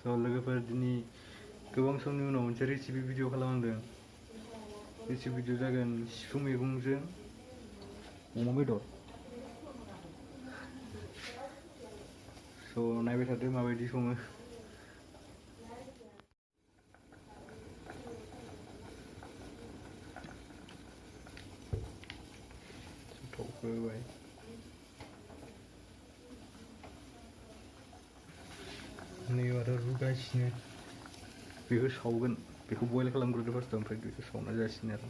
लोगोफोर दिनै गोबां समनि उनाव मोनसे रेसिपि भिडिअ खालामदों। रेसिपि भिडिअ जागोन सिफुं मैगंजों अमा बेदर। नायबाय थादो माबायदि सङो। थावखौ होबाय। नै आरो रुगासिनो बेखौ सावगोन, बेखौ बयल खालामग्रोदो फार्स्टआव, ओमफ्राय बेखौ सावना जासिनो आरो।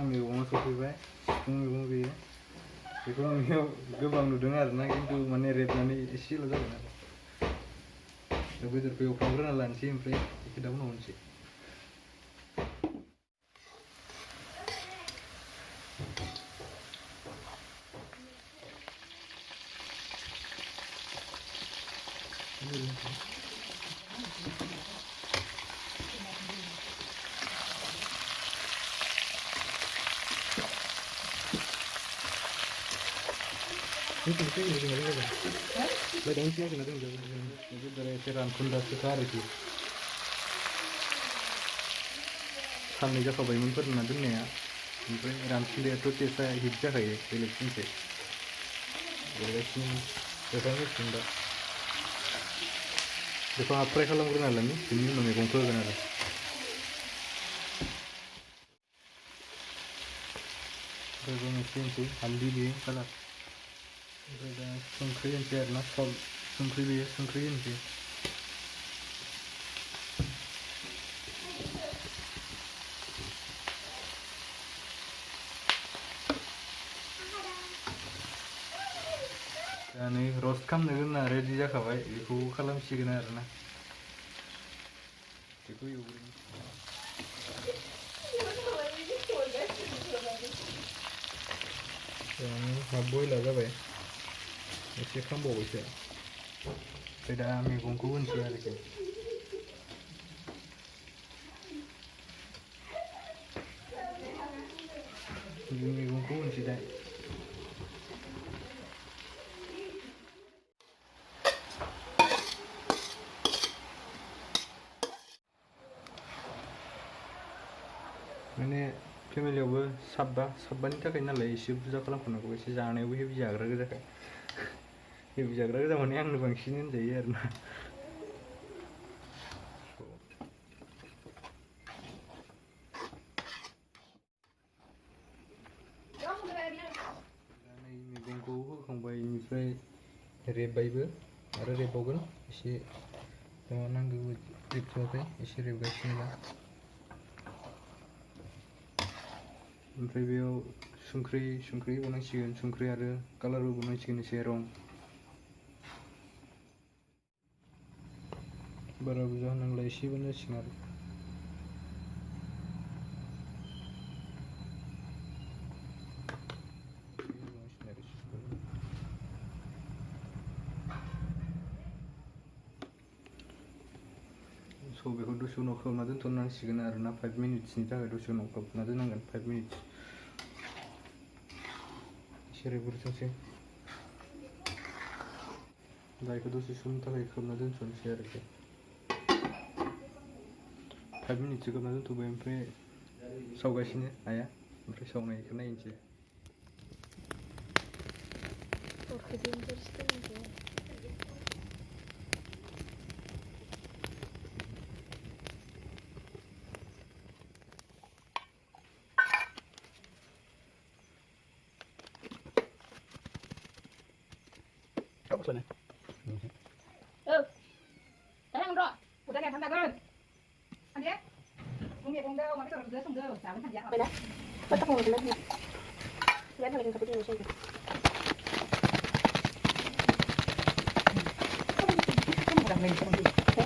मैगङा सफैबाय, सिफुं मैगं बेयो। बेखौ आं गोबां नुदों आरोना, खिन्थु माने रेबनानै एसेल' जागोन आरो। बेदरखौ एवफ्रामग्रोना लानोसै, ओमफ्राय बेखौ दा उनाव होनोसै। एसे रानफुनलासोखा आरोखि साननै जाखाबायमोन फोरानना दोननाया, ओमफ्राय रानफुनलायाथ' टेस्टआ हिट जाखायो बेलेगथिंसो बेबायदिनो एवफ्रामगासिनो दा। बेखौ हाफ फ्राय खालामग्रोना लानि, बेनि उनाव मैगंखौ होगोन आरो। एसे होनोसै हालदै बेयो कालार, ओमफ्राय दा संख्रि होनोसै आरोना, संख्रि बेयो संख्रि होनोसै। दा नै रस्ट खालामनो दोनना रेडि जाखाबाय, बेखौ खालामसिगोन आरोना। बेखौ एवग्रोनि। हाफ बयला जाबाय, एसे खामबावबायसो। ओमफ्राय दा मैगंखौ होनोसै आरोखि। मैगंखौ होनोसै दा। माने फेमिलियावबो साबबानि थाखाय नालाय एसे बुरजा खालामखानांगौ, एसे जानायावबो हेभि जाग्रा गोजाखाय। हेभि जाग्रा गोजा माने आंनो बांसिन होनजायो आरोना। मैगंखौ होखांबाय, बेनिफ्राय रेबबायबो आरो रेबबावगोन एसे नांगौ, रेबथ'वाखै एसे रेबगासिनो दा। ओमफ्राय बेयाव संख्रि होबावनांसिगोन, संख्रि आरो कालारबो होबावनांसिगोन, एसे रं। बारा बुरजा होनांला, एसेबानो जासिगोन आरो। बेखौ दसे उनाव खोबना दोनथ'नांसिगोन आरोना, 5 मिनिट्सनि थाखाय दसे उनाव खोबना दोननांगोन, 5 मिनिट्स। एसे रेबग्रोथोंसै। दा बेखौ दसे समनि थाखाय खोबना दोनथ'नोसै आरोखि। 5 मिनिटसो खोबना दोनथ'बाय, ओमफ्राय सावगासिनो आइया, ओमफ्राय सावनायखौ नायनोसै। Này. Đấy không rồi. Của đây này tham gia rồi. Anh biết. Công nghiệp không đâu mà cái đồ dưới chả vẫn thằng dạng. Đây đấy. Bắt tóc ngồi lên. Lên thôi đừng có cái gì xem. Không làm mình không gì. Thế.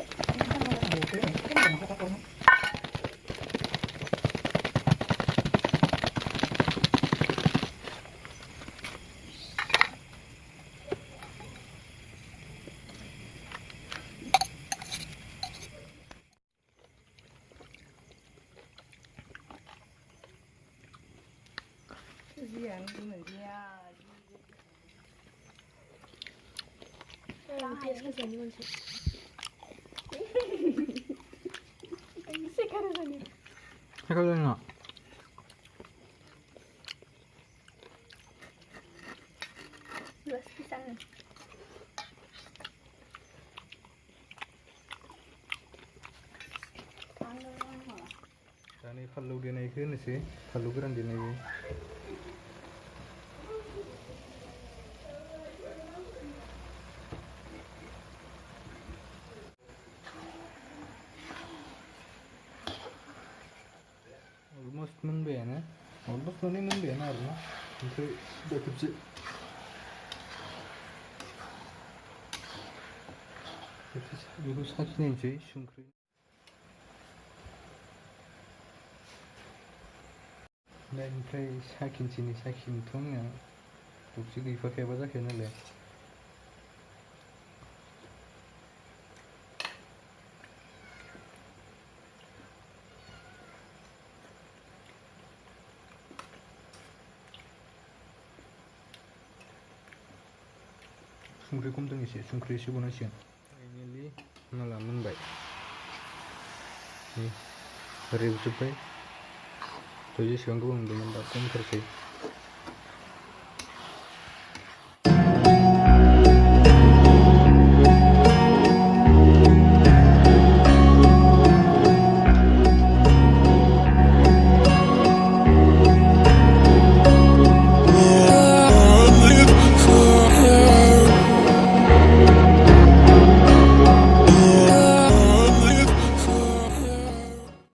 Test कसं आहे म्हणजे 해가지고 나 व्यवस्थित सांग दानि फानलु देनायखौ होनोसै फानलु गोरान देनायबो अलमस्ट मोनबायानो अलमस्ट माने मोनबायानो आरोना ओमफ्राय दा खेबसे बेखौ साखिनायनोसै संख्रि दा ओमफ्राय साखिनोसैनि साखिनोथ' आंना दबसे गैफाखायाबा जाखाया नालाय संख्रि खम दं एसे संख्रि एसे बनांसिगोन फाइनेलि माला मोनबाय रेबजोब्बाय दहाय जेसेबां गोबाव मोनदोंमोन दा खमथारसै